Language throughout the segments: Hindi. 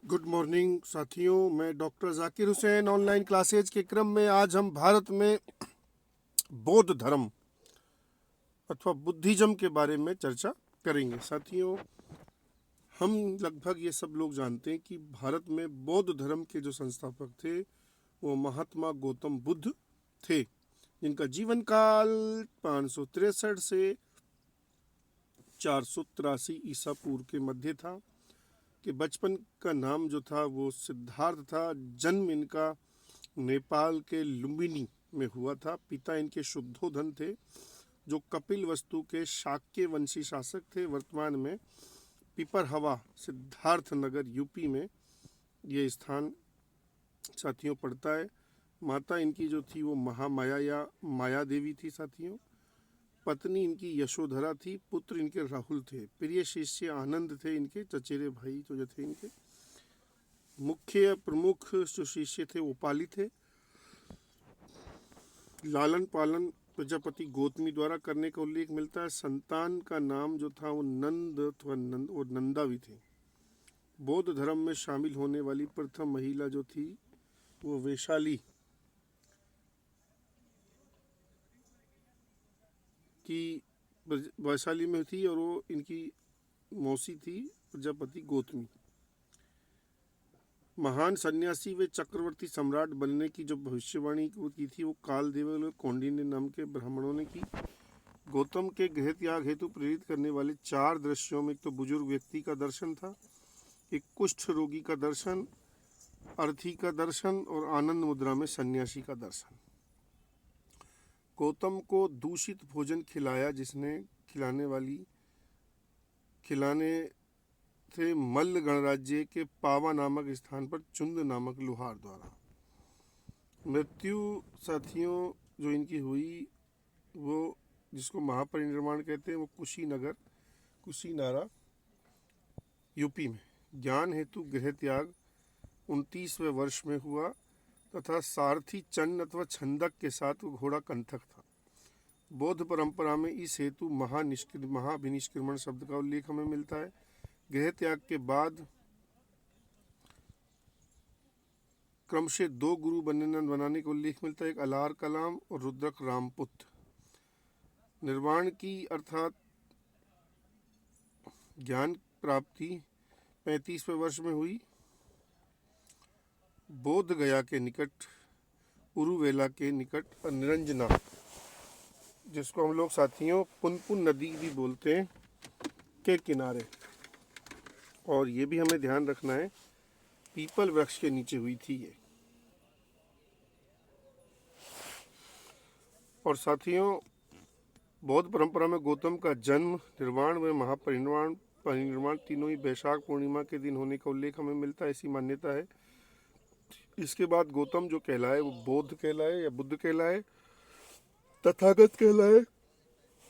गुड मॉर्निंग साथियों, मैं doctor Zakir Hussain. Online classes के क्रम में आज हम भारत में बौद्ध धर्म अथवा बुद्धिज्म के बारे में चर्चा करेंगे। साथियों, हम लगभग ये सब लोग जानते हैं कि भारत में बौद्ध धर्म के जो संस्थापक थे वो महात्मा गौतम बुद्ध थे, जिनका जीवन काल 563 से 483 ईसा पूर्व के मध्य था। कि बचपन का नाम जो था वो सिद्धार्थ था। जन्म इनका नेपाल के लुम्बिनी में हुआ था। पिता इनके शुद्धोधन थे, जो कपिल वस्तु के शाक्य वंशी शासक थे। वर्तमान में पिपरहवा सिद्धार्थ नगर यूपी में ये स्थान साथियों पड़ता है। माता इनकी जो थी वो महामाया या माया देवी थी साथियों। पत्नी इनकी यशोधरा थी। पुत्र इनके राहुल थे। प्रिय शिष्य आनंद थे इनके, चचेरे भाई जो थे इनके। मुख्य प्रमुख जो शिष्य थे वो पाली थे। लालन पालन प्रजापति गौतमी द्वारा करने का उल्लेख मिलता है। संतान का नाम जो था वो नंद अथवा नंद और नंदा भी थे। बौद्ध धर्म में शामिल होने वाली प्रथम महिला जो थी वो वैशाली की वैशाली में थी, और वो इनकी मौसी थी प्रजापति गौतमी। महान सन्यासी व चक्रवर्ती सम्राट बनने की जो भविष्यवाणी की थी वो कालदेव और कौंडिन्य नाम के ब्राह्मणों ने की। गौतम के गृह त्याग हेतु प्रेरित करने वाले 4 दृश्यों में एक तो बुजुर्ग व्यक्ति का दर्शन था, एक कुष्ठ रोगी का दर्शन, अर्थी का दर्शन और आनंद मुद्रा में सन्यासी का दर्शन। गौतम को दूषित भोजन खिलाया, जिसने खिलाने थे मल्ल गणराज्य के पावा नामक स्थान पर चुंद नामक लुहार द्वारा। मृत्यु साथियों जो इनकी हुई वो, जिसको महापरिनिर्वाण कहते हैं, वो कुशीनारा यूपी में। ज्ञान हेतु गृह त्याग 29वें वर्ष में हुआ तथा सारथी चन्न अथवा छंदक के साथ वो घोड़ा कंथक था। बौद्ध परंपरा में इस हेतु महाभिनिष्क्रमण शब्द का उल्लेख हमें मिलता है। गृह त्याग के बाद क्रमशः 2 गुरु बनाने का उल्लेख मिलता है, एक अलार कलाम और रुद्रक रामपुत्र। निर्वाण की अर्थात ज्ञान प्राप्ति 35वें वर्ष में हुई। बोध गया के निकट, उरुवेला के निकट निरंजना, जिसको हम लोग साथियों पुनपुन नदी भी बोलते हैं, के किनारे। और ये भी हमें ध्यान रखना है, पीपल वृक्ष के नीचे हुई थी ये। और साथियों, बौद्ध परंपरा में गौतम का जन्म, निर्वाण व परिनिर्वाण तीनों ही वैशाख पूर्णिमा के दिन होने का उल्लेख हमें मिलता है, ऐसी मान्यता है। इसके बाद गौतम जो कहलाए वो बौद्ध कहलाए या बुद्ध कहलाए, तथागत कहलाए,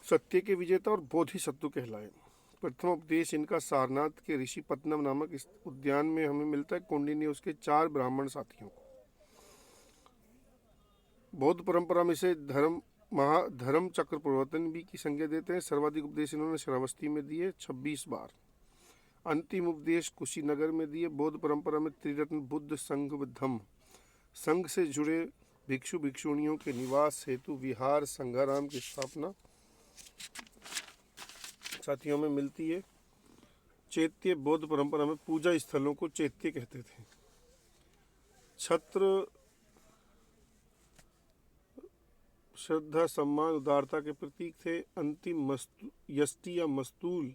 सत्य के विजेता और बोधिसत्व कहलाए। प्रथम उपदेश इनका सारनाथ के ऋषि पत्तनम नामक इस उद्यान में हमें मिलता है, कौंडिन्य उसके 4 ब्राह्मण साथियों को। बौद्ध परंपरा में से धर्म चक्र प्रवर्तन भी की संज्ञा देते हैं। सर्वाधिक उपदेश इन्होंने श्रावस्ती में दिए 26 बार। अंतिम उपदेश कुशीनगर में दिए। बौद्ध परंपरा में त्रिरत्न बुद्ध संघ व धम्म संघ से जुड़े भिक्षु भिक्षुणियों के निवास हेतु विहार संघाराम की स्थापना साथियों में मिलती है। चैत्य, बौद्ध परंपरा में पूजा स्थलों को चैत्य कहते थे। छत्र श्रद्धा, सम्मान, उदारता के प्रतीक थे। अंतिम यष्टि या मस्तूल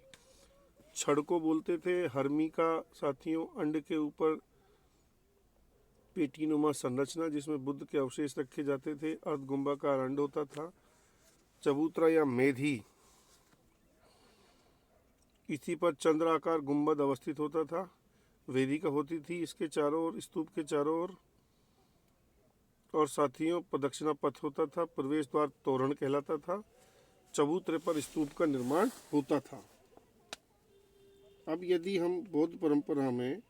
छड़ को बोलते थे। हर्मिका साथियों अंड के ऊपर पेटीनुमा संरचना, जिसमें बुद्ध के अवशेष रखे जाते थे। अर्धकुंभाकार अंड होता था। चबूतरा या मेधी, इसी पर चंद्राकार गुंबद अवस्थित होता था। वेदिका होती थी इसके चारों ओर, स्तूप के चारों ओर। और साथियों प्रदक्षिणा पथ होता था। प्रवेश द्वार तोरण कहलाता था। चबूतरे पर स्तूप का निर्माण होता था। अब यदि हम बौद्ध परंपरा में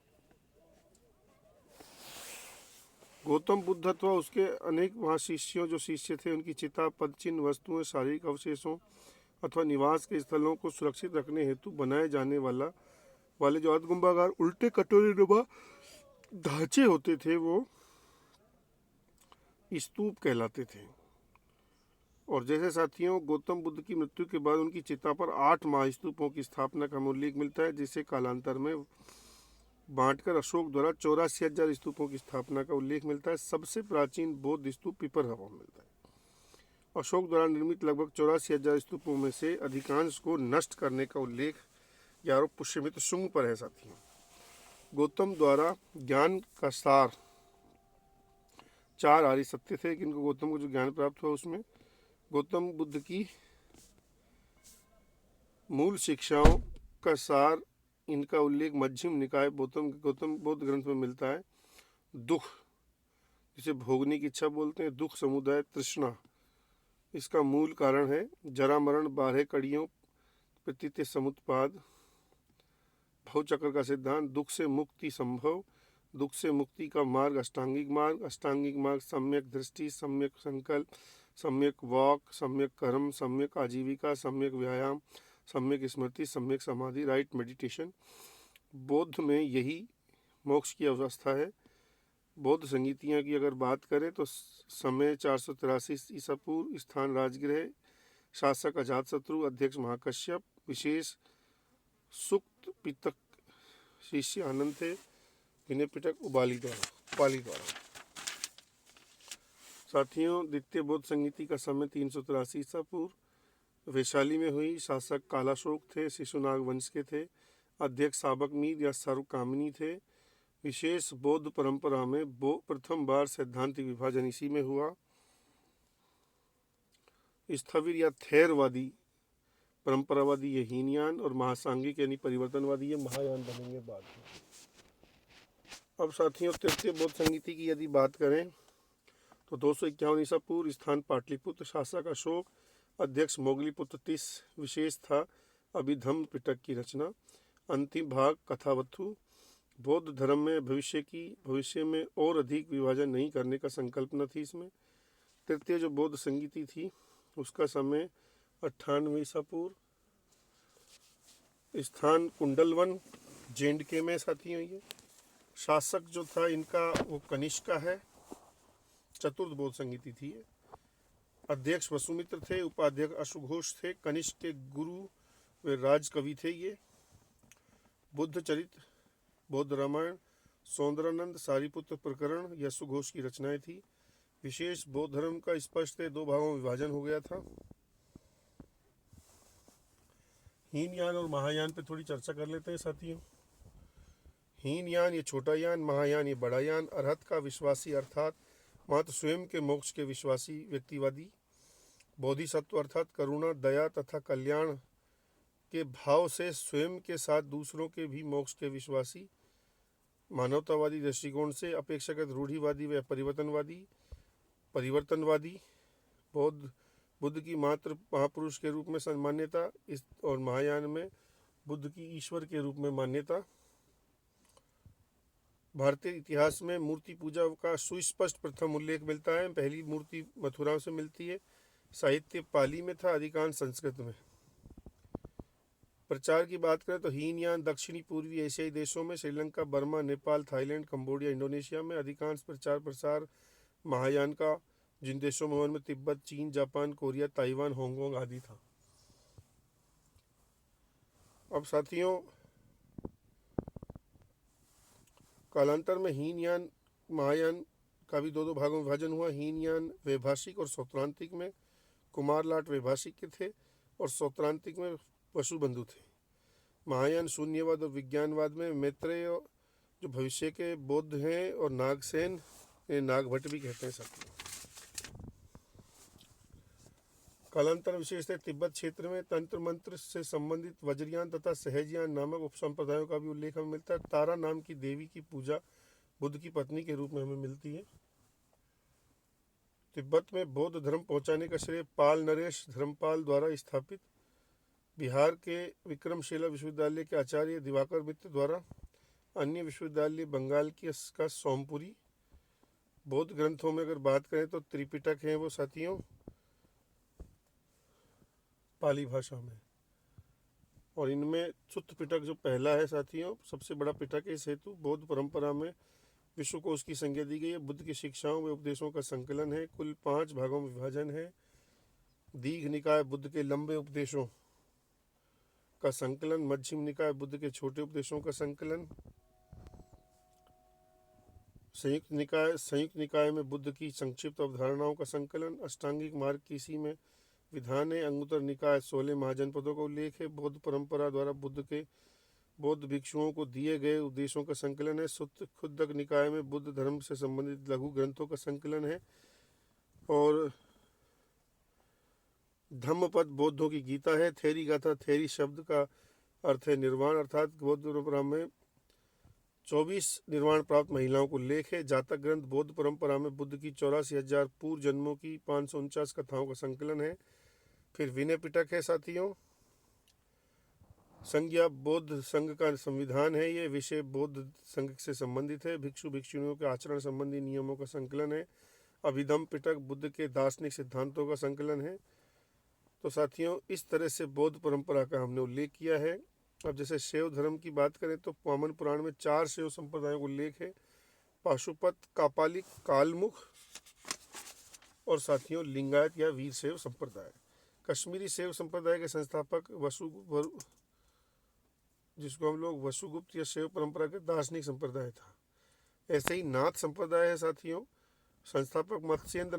गौतम बुद्ध अथवा उसके अनेक महाशिष्यों जो शिष्य थे उनकी चिता, पद चिन्ह, वस्तुएं, शारीरिक अवशेषों अथवा निवास के स्थलों को सुरक्षित रखने हेतु बनाए जाने वाला वाले जो अर्धकुंभाकार उल्टे कटोरे नुमा ढांचे होते थे वो स्तूप कहलाते थे। और जैसे साथियों गौतम बुद्ध की मृत्यु के बाद उनकी चिता पर 8 महास्तूपों की स्थापना का उल्लेख मिलता है, जिसे कालांतर में बांटकर अशोक द्वारा 84,000 स्तूपों की स्थापना का उल्लेख मिलता है। सबसे प्राचीन बौद्ध स्तूप पीपर हवा में मिलता है। अशोक द्वारा निर्मित लगभग 84,000 स्तूपों में से अधिकांश को नष्ट करने का उल्लेख यारों पुष्यमित्र शुंग पर है। साथियों गौतम द्वारा ज्ञान का सार 4 आर्य सत्य थे, जिनको गौतम को जो ज्ञान प्राप्त हुआ उसमें गौतम बुद्ध की मूल शिक्षाओं का सार, इनका उल्लेख मध्यम निकाय गौतम बौद्ध ग्रंथ में मिलता है। दुख, जिसे भोगने की इच्छा बोलते हैं, दुख समुदाय तृष्णा इसका मूल कारण है। जरा मरण 12 कड़ियों प्रतीत समुत्पाद, भवचक्र का सिद्धांत, दुख से मुक्ति संभव, दुख से मुक्ति का मार्ग अष्टांगिक मार्ग सम्यक दृष्टि, सम्यक संकल्प, सम्यक वाक, सम्यक कर्म, सम्यक आजीविका, सम्यक व्यायाम, सम्यक स्मृति, सम्यक समाधि, राइट मेडिटेशन। बौद्ध में यही मोक्ष की अवस्था है। बौद्ध संगीतियाँ की अगर बात करें तो समय 483 ईसा पूर्व, स्थान राजगृह, शासक अजातशत्रु, अध्यक्ष महाकश्यप, विशेष सुक्त पितक शिष्य आनंद थे, विनय पिटक उपाली द्वारा। साथियों द्वितीय बौद्ध संगीति का समय 383 ईसा पूर्व वैशाली में हुई। शासक कालाशोक थे, शिशुनाग वंश के थे। अध्यक्ष साबक मीर या सर्वकामिनी थे। विशेष बौद्ध परंपरा में प्रथम बार सैद्धांतिक विभाजन इसी में हुआ। स्थविर या थेरवादी परंपरावादी ये हीनयान और महासांगिक यानी परिवर्तनवादी ये महायान बनेंगे बाद में। अब साथियों तृतीय बौद्ध संगीति की यदि बात करें तो 251 ईसा पूर्व, स्थान पाटलिपुत्र, शासक अशोक, अध्यक्ष मोगलीपुत्र तीस। विशेष था अभिधम्म पिटक की रचना। अंतिम भाग कथावथु। बौद्ध धर्म में भविष्य में और अधिक विभाजन नहीं करने का संकल्प न थी इसमें। तृतीय जो बौद्ध संगीति थी उसका समय 98 ईसा पूर्व, स्थान कुंडलवन जेंडके में। साथियों ये शासक जो था इनका वो कनिष्का है। चतुर्थ बौद्ध संगीति थी। अध्यक्ष वसुमित्र थे, उपाध्यक्ष अशुघोष थे। कनिष्क के गुरु वे राजकवि थे। ये बुद्ध चरित्र, बौद्ध रामायण, सौंदरानंद, सारिपुत्र प्रकरण या सुघोष की रचनाएं थी। विशेष बौद्ध धर्म का स्पष्ट 2 भागों में विभाजन हो गया था। हीनयान और महायान पे थोड़ी चर्चा कर लेते हैं साथियों। हीनयान ये छोटा यान, महायान ये बड़ा यान। अरहत का विश्वासी अर्थात मात्र स्वयं के मोक्ष के विश्वासी व्यक्तिवादी। बोधिसत्व अर्थात करुणा, दया तथा कल्याण के भाव से स्वयं के साथ दूसरों के भी मोक्ष के विश्वासी। मानवतावादी दृष्टिकोण से अपेक्षाकृत रूढ़िवादी व परिवर्तनवादी। बुद्ध की मात्र महापुरुष के रूप में मान्यता और महायान में बुद्ध की ईश्वर के रूप में मान्यता। भारतीय इतिहास में मूर्ति पूजा का सुस्पष्ट प्रथम उल्लेख मिलता है। पहली मूर्ति मथुरा से मिलती है। साहित्य पाली में था, अधिकांश संस्कृत में। प्रचार की बात करें तो हीनयान दक्षिणी पूर्वी एशियाई देशों में Sri Lanka, Burma, Nepal, Thailand, Cambodia, Indonesia में अधिकांश प्रचार प्रसार महायान का जिन देशों में उनमें तिब्बत, चीन, जापान, कोरिया, ताइवान, हांगकांग आदि था। अब साथियों कालांतर में हीनयान महायान का भी 2 भागों में विभाजन हुआ। हीनयान वैभाषिक और सौत्रांतिक में कुमारलाट वैभाषिक के थे और सौत्रांतिक में वसुबंधु थे। महायान शून्यवाद और विज्ञानवाद में मैत्रेय जो भविष्य के बौद्ध हैं और नागसेन नागभट्ट भी कहते हैं साथियों। कालांतर विशेषतः तिब्बत क्षेत्र में तंत्र मंत्र से संबंधित वज्रयान तथा सहजयान नामक उपसंप्रदायों का भी उल्लेख हमें मिलता है। तारा नाम की देवी की पूजा बुद्ध की पत्नी के रूप में हमें मिलती है। तिब्बत में बौद्ध धर्म पहुंचाने का श्रेय पाल नरेश धर्मपाल द्वारा स्थापित बिहार के विक्रमशिला विश्वविद्यालय के आचार्य दिवाकर मित्र द्वारा, अन्य विश्वविद्यालय बंगाल की का सोमपुरी। बौद्ध ग्रंथों में अगर बात करें तो त्रिपिटक हैं वो साथियों पाली भाषा में। और इनमें सुत्त पिटक जो पहला है साथियों, सबसे बड़ा पिटक है। इस हेतु बौद्ध परंपरा में विश्व को उसकी संज्ञा दी गई है। बुद्ध की शिक्षाओं व उपदेशों का संकलन है। कुल 5 भागों में विभाजन है। दीघ निकाय बुद्ध के लंबे उपदेशों का संकलन, मध्यम निकाय बुद्ध के छोटे उपदेशों का संकलन, संयुक्त निकाय में बुद्ध की संक्षिप्त अवधारणाओं का संकलन, अष्टांगिक मार्ग की इसी में विधान है। अंगुत्तर निकाय 16 महाजनपदों का उल्लेख है। बौद्ध परंपरा द्वारा बुद्ध के बौद्ध भिक्षुओं को दिए गए उपदेशों का संकलन है। सुत्त खुद्दक निकाय में बुद्ध धर्म से संबंधित लघु ग्रंथों का संकलन है। और धम्मपद बौद्धों की गीता है। थेरी गाथा, थेरी शब्द का अर्थ है निर्वाण, अर्थात बौद्ध परंपरा में 24 निर्वाण प्राप्त महिलाओं को उल्लेख है। जातक ग्रंथ बौद्ध परंपरा में बुद्ध की 84,000 पूर्व जन्मों की 549 कथाओं का संकलन है। फिर विनय पिटक है साथियों। संज्ञा बौद्ध संघ का संविधान है। ये विषय बौद्ध संघ से संबंधित है। भिक्षु भिक्षुणियों के आचरण संबंधी नियमों का संकलन है। अभिधम पिटक बुद्ध के दार्शनिक सिद्धांतों का संकलन है। तो साथियों, इस तरह से बौद्ध परंपरा का हमने उल्लेख किया है। अब जैसे शैव धर्म की बात करें तो वामन पुराण में 4 शैव संप्रदायों का उल्लेख है। पाशुपत, कापालिक, कालमुख और साथियों लिंगायत या वीर शैव संप्रदाय। कश्मीरी शैव संप्रदाय के संस्थापक वसुगुप्त, जिसको हम लोग वसुगुप्त या शैव परंपरा के दार्शनिक संप्रदाय था। ऐसे ही नाथ संप्रदाय है साथियों। संस्थापक मत्स्येंद्र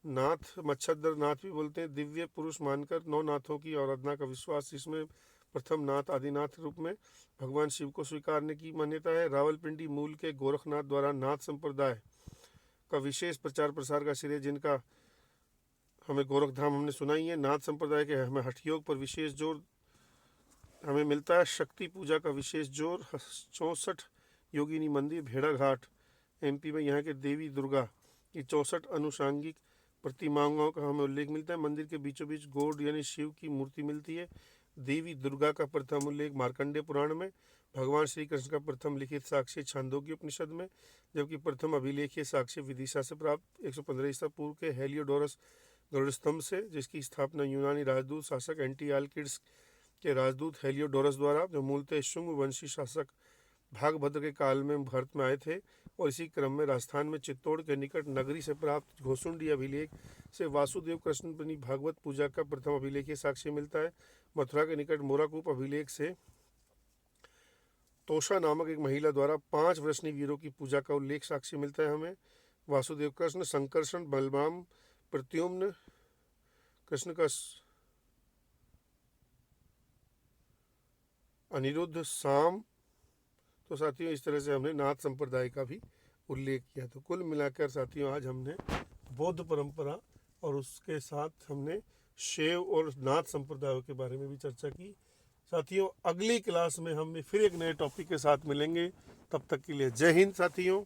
नाथ मच्छद्र नाथ भी बोलते हैं। दिव्य पुरुष मानकर 9 नाथों की आराधना का विश्वास, जिसमें प्रथम नाथ आदिनाथ रूप में भगवान शिव को स्वीकारने की मान्यता है। रावलपिंडी मूल के गोरखनाथ द्वारा नाथ संप्रदाय का विशेष प्रचार प्रसार का श्रेय, जिनका हमें गोरखधाम हमने सुना ही है। नाथ संप्रदाय के हमें हठयोग पर विशेष जोर हमें मिलता है। शक्ति पूजा का विशेष जोर। 64 योगिनी मंदिर भेड़ाघाट MP में यहाँ के देवी दुर्गा की 64 अनुषांगिक प्रतिमाओं का हमें उल्लेख मिलता है। मंदिर के बीचों बीच गॉड यानी शिव की मूर्ति मिलती है। देवी दुर्गा का प्रथम उल्लेख मार्कंडेय पुराण में, भगवान श्री कृष्ण का प्रथम लिखित साक्ष्य छांदोग्य उपनिषद में, जबकि प्रथम अभिलेखीय साक्ष्य विदिशा से प्राप्त 115 ईसा पूर्व के हेलियोडोरस गरुड़ स्तंभ से, जिसकी स्थापना यूनानी राजदूत शासक एंटियालकिड्स के राजदूत हेलियोडोरस द्वारा, जो मूलतः शुंग वंशी शासक भागभद्र के काल में भारत में आए थे। और इसी क्रम में राजस्थान में चित्तौड़ के निकट नगरी से प्राप्त घोसुंडी अभिलेख से वासुदेव कृष्ण बनी भागवत पूजा का प्रथम अभिलेखीय साक्ष्य मिलता है। मथुरा के निकट मोराकूप अभिलेख से तोषा नामक एक महिला द्वारा 5 वृष्णि वीरों की पूजा का उल्लेख साक्ष्य मिलता है हमें। वासुदेव कृष्ण, संकर्षण, बलराम, प्रत्युम्न, कृष्ण का अनिरुद्ध, साम। तो साथियों, इस तरह से हमने नाथ संप्रदाय का भी उल्लेख किया। तो कुल मिलाकर साथियों, आज हमने बौद्ध परंपरा और उसके साथ हमने शैव और नाथ संप्रदायों के बारे में भी चर्चा की। साथियों, अगली क्लास में हम फिर एक नए टॉपिक के साथ मिलेंगे। तब तक के लिए जय हिंद साथियों।